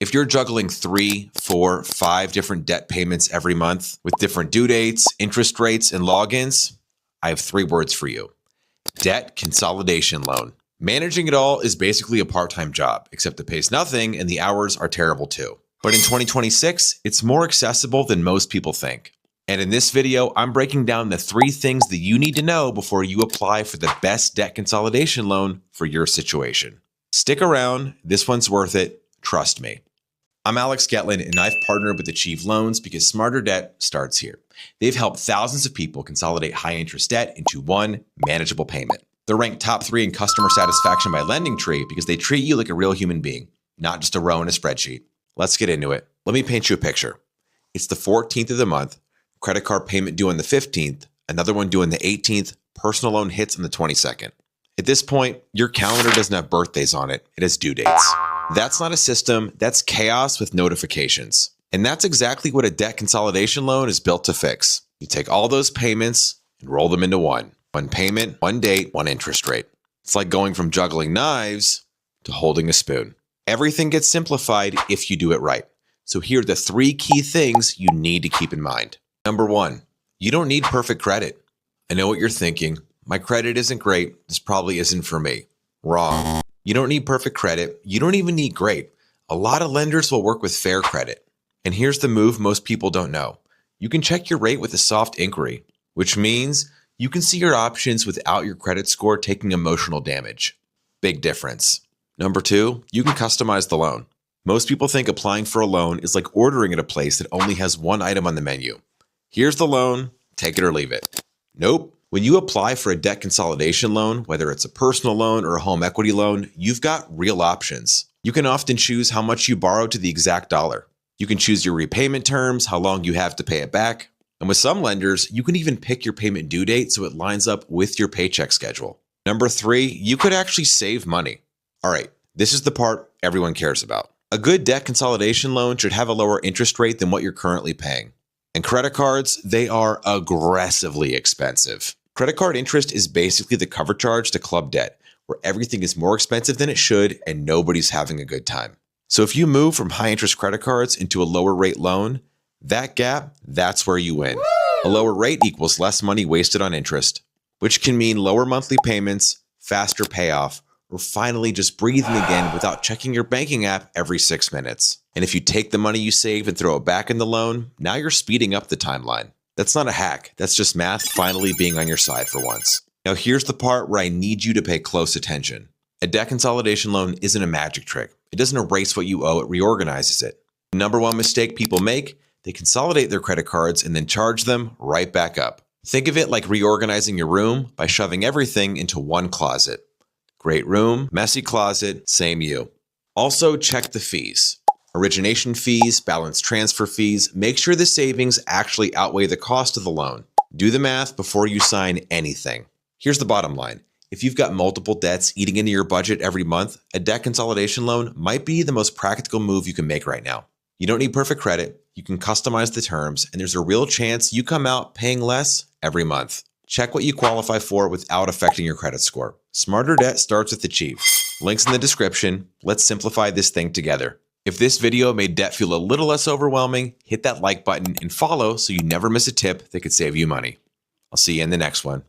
If you're juggling 3, 4, 5 different debt payments every month with different due dates, interest rates, and logins, I have 3 words for you. Debt consolidation loan. Managing it all is basically a part-time job, except it pays nothing and the hours are terrible too. But in 2026, it's more accessible than most people think. And in this video, I'm breaking down the 3 things that you need to know before you apply for the best debt consolidation loan for your situation. Stick around, this one's worth it, trust me. I'm Alex Gettlin, and I've partnered with Achieve Loans because smarter debt starts here. They've helped thousands of people consolidate high-interest debt into one manageable payment. They're ranked top 3 in customer satisfaction by LendingTree because they treat you like a real human being, not just a row in a spreadsheet. Let's get into it. Let me paint you a picture. It's the 14th of the month, credit card payment due on the 15th, another one due on the 18th, personal loan hits on the 22nd. At this point, your calendar doesn't have birthdays on it, it has due dates. That's not a system, that's chaos with notifications. And that's exactly what a debt consolidation loan is built to fix. You take all those payments and roll them into one. One payment, one date, one interest rate. It's like going from juggling knives to holding a spoon. Everything gets simplified if you do it right. So here are the 3 key things you need to keep in mind. Number 1, you don't need perfect credit. I know what you're thinking. My credit isn't great. This probably isn't for me. Wrong. You don't need perfect credit. You don't even need great. A lot of lenders will work with fair credit. And here's the move most people don't know. You can check your rate with a soft inquiry, which means you can see your options without your credit score taking emotional damage. Big difference. Number 2, you can customize the loan. Most people think applying for a loan is like ordering at a place that only has one item on the menu. Here's the loan, take it or leave it. Nope. When you apply for a debt consolidation loan, whether it's a personal loan or a home equity loan, you've got real options. You can often choose how much you borrow to the exact dollar. You can choose your repayment terms, how long you have to pay it back. And with some lenders, you can even pick your payment due date so it lines up with your paycheck schedule. Number 3, you could actually save money. All right, this is the part everyone cares about. A good debt consolidation loan should have a lower interest rate than what you're currently paying. And credit cards, they are aggressively expensive. Credit card interest is basically the cover charge to club debt, where everything is more expensive than it should and nobody's having a good time. So if you move from high interest credit cards into a lower rate loan, that gap, that's where you win. A lower rate equals less money wasted on interest, which can mean lower monthly payments, faster payoff, or finally just breathing again without checking your banking app every 6 minutes. And if you take the money you save and throw it back in the loan, now you're speeding up the timeline. That's not a hack. That's just math finally being on your side for once. Now here's the part where I need you to pay close attention. A debt consolidation loan isn't a magic trick. It doesn't erase what you owe, it reorganizes it. The number 1 mistake people make, they consolidate their credit cards and then charge them right back up. Think of it like reorganizing your room by shoving everything into one closet. Great room, messy closet, same you. Also check the fees. Origination fees, balance transfer fees, make sure the savings actually outweigh the cost of the loan. Do the math before you sign anything. Here's the bottom line. If you've got multiple debts eating into your budget every month, a debt consolidation loan might be the most practical move you can make right now. You don't need perfect credit, you can customize the terms, and there's a real chance you come out paying less every month. Check what you qualify for without affecting your credit score. Smarter debt starts with Achieve. Links in the description. Let's simplify this thing together. If this video made debt feel a little less overwhelming, hit that like button and follow so you never miss a tip that could save you money. I'll see you in the next one.